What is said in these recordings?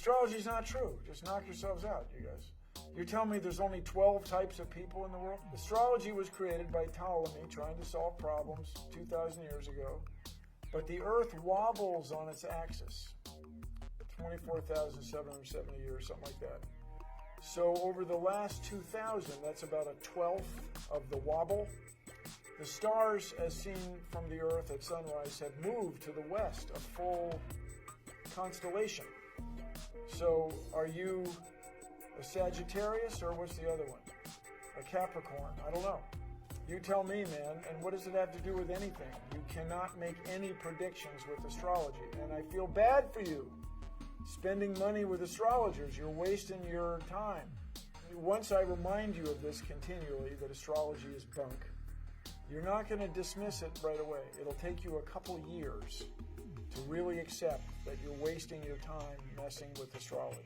Astrology's not true. Just knock yourselves out, you guys. You're telling me there's only 12 types of people in the world? Astrology was created by Ptolemy trying to solve problems 2,000 years ago. But the Earth wobbles on its axis. 24,770 years, something like that. So over the last 2,000, that's about a 12th of the wobble. The stars, as seen from the Earth at sunrise, have moved to the west, a full constellation. So are you a Sagittarius, or what's the other one? A Capricorn? I don't know. You tell me, man, and what does it have to do with anything? You cannot make any predictions with astrology, and I feel bad for you. Spending money with astrologers, you're wasting your time. Once I remind you of this continually, that astrology is bunk, you're not going to dismiss it right away. It'll take you a couple of years to really accept that you're wasting your time messing with astrology.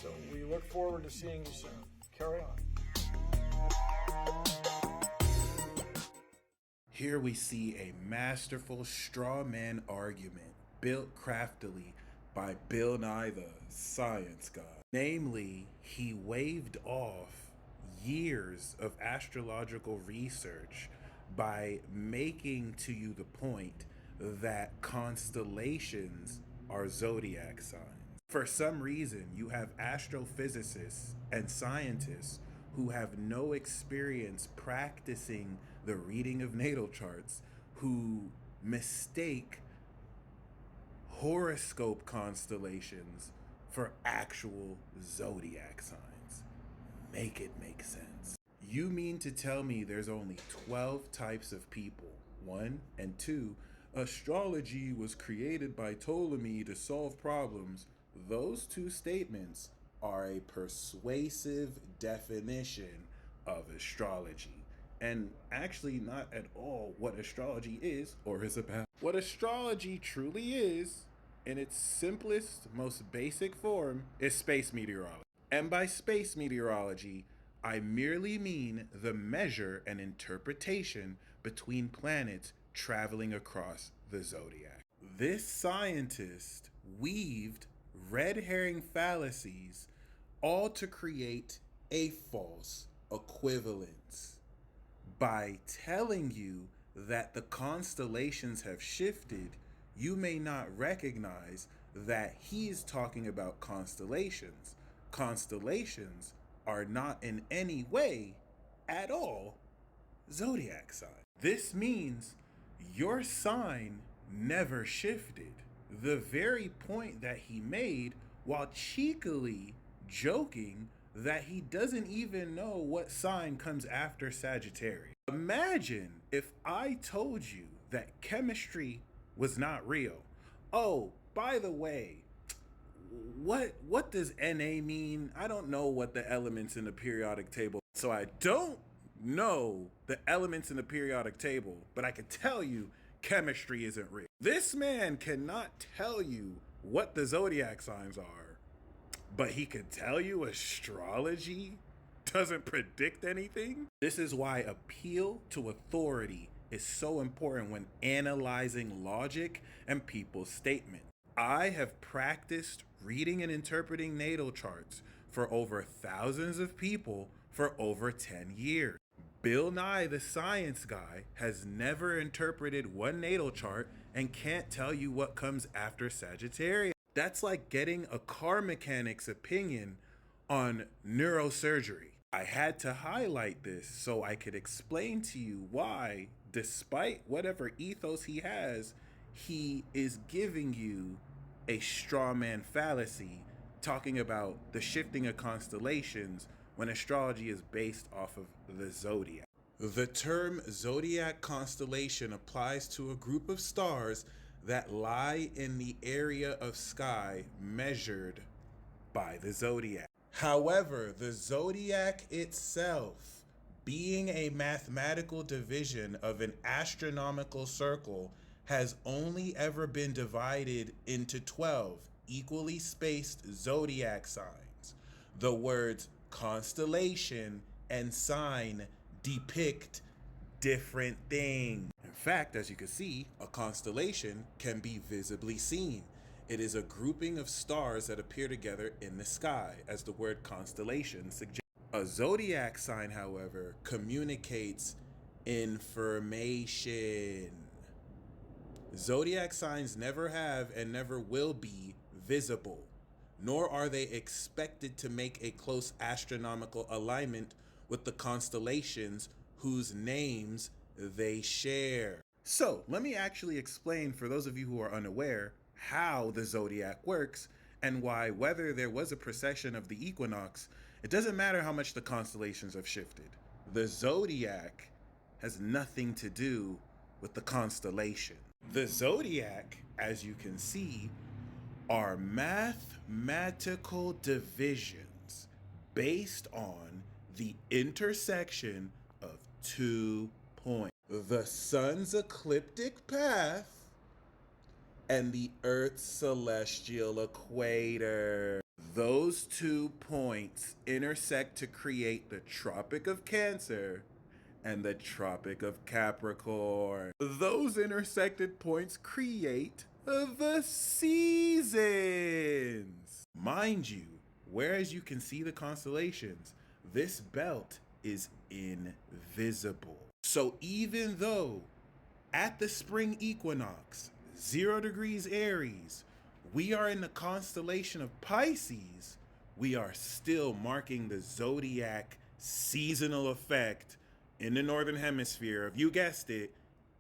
So we look forward to seeing you soon. Carry on. Here we see a masterful straw man argument built craftily by Bill Nye the Science God. Namely, he waved off years of astrological research by making to you the point that constellations are zodiac signs. For some reason, you have astrophysicists and scientists who have no experience practicing the reading of natal charts, who mistake horoscope constellations for actual zodiac signs. Make it make sense. You mean to tell me there's only 12 types of people? 1, and 2, astrology was created by Ptolemy to solve problems. Those two statements are a persuasive definition of astrology, and actually not at all what astrology is or is about. What astrology truly is, in its simplest, most basic form, is space meteorology. And by space meteorology, I merely mean the measure and interpretation between planets traveling across the zodiac. This scientist weaved red herring fallacies all to create a false equivalence. By telling you that the constellations have shifted, you may not recognize that he's talking about constellations. Constellations are not in any way at all zodiac signs. This means your sign never shifted. The very point that he made while cheekily joking that he doesn't even know what sign comes after Sagittarius. Imagine if I told you that chemistry was not real. Oh, by the way, what does Na mean? I don't know what the elements in the periodic table. So I don't know the elements in the periodic table, but I can tell you chemistry isn't real. This man cannot tell you what the zodiac signs are, but he can tell you astrology doesn't predict anything. This is why appeal to authority is so important when analyzing logic and people's statements. I have practiced reading and interpreting natal charts for over thousands of people for over 10 years. Bill Nye, the science guy, has never interpreted one natal chart and can't tell you what comes after Sagittarius. That's like getting a car mechanic's opinion on neurosurgery. I had to highlight this so I could explain to you why, despite whatever ethos he has, he is giving you a straw man fallacy talking about the shifting of constellations when astrology is based off of the zodiac. The term zodiac constellation applies to a group of stars that lie in the area of sky measured by the zodiac. However, the zodiac itself, being a mathematical division of an astronomical circle, has only ever been divided into 12 equally spaced zodiac signs. The words constellation and sign depict different things. In fact, as you can see, a constellation can be visibly seen. It is a grouping of stars that appear together in the sky, as the word constellation suggests. A zodiac sign, however, communicates information. Zodiac signs never have and never will be visible, nor are they expected to make a close astronomical alignment with the constellations whose names they share. So, let me actually explain for those of you who are unaware how the zodiac works and why, whether there was a precession of the equinox, it doesn't matter how much the constellations have shifted. The zodiac has nothing to do with the constellation. The zodiac, as you can see, are mathematical divisions based on the intersection of 2 points: the sun's ecliptic path and the Earth's celestial equator. Those 2 points intersect to create the Tropic of Cancer and the Tropic of Capricorn. Those intersected points create the seasons. Mind you, whereas you can see the constellations, this belt is invisible. So even though at the spring equinox, 0 degrees Aries, we are in the constellation of Pisces, we are still marking the zodiac seasonal effect in the northern hemisphere of, you guessed it,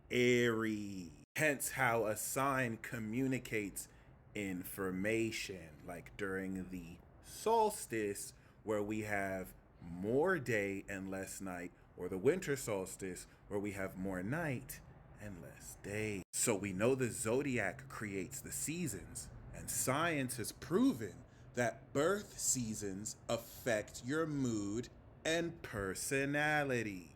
Aries. Hence how a sign communicates information, like during the solstice, where we have more day and less night, or the winter solstice, where we have more night and less day. So we know the zodiac creates the seasons, and science has proven that birth seasons affect your mood and personality.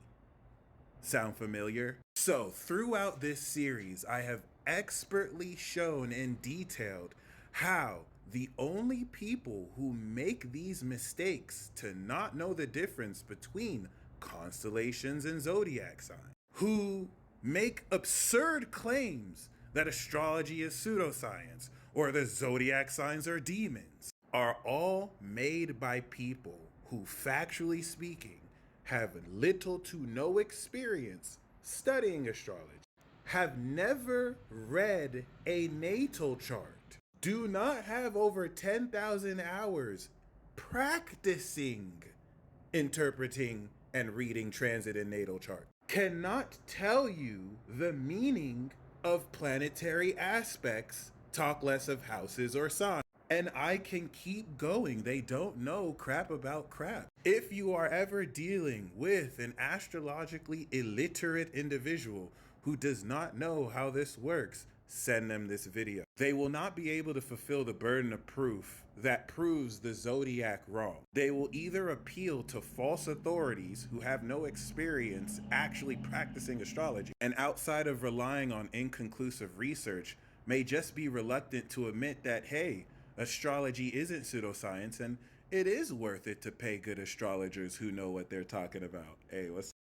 Sound familiar? So throughout this series, I have expertly shown and detailed how the only people who make these mistakes to not know the difference between constellations and zodiac signs, who make absurd claims that astrology is pseudoscience or the zodiac signs are demons, are all made by people who, factually speaking, have little to no experience studying astrology, have never read a natal chart, do not have over 10,000 hours practicing interpreting and reading transit and natal chart, cannot tell you the meaning of planetary aspects, talk less of houses or signs. And I can keep going. They don't know crap about crap. If you are ever dealing with an astrologically illiterate individual who does not know how this works, send them this video. They will not be able to fulfill the burden of proof that proves the zodiac wrong. They will either appeal to false authorities who have no experience actually practicing astrology, and outside of relying on inconclusive research, may just be reluctant to admit that, hey, astrology isn't pseudoscience and it is worth it to pay good astrologers who know what they're talking about. Hey, what's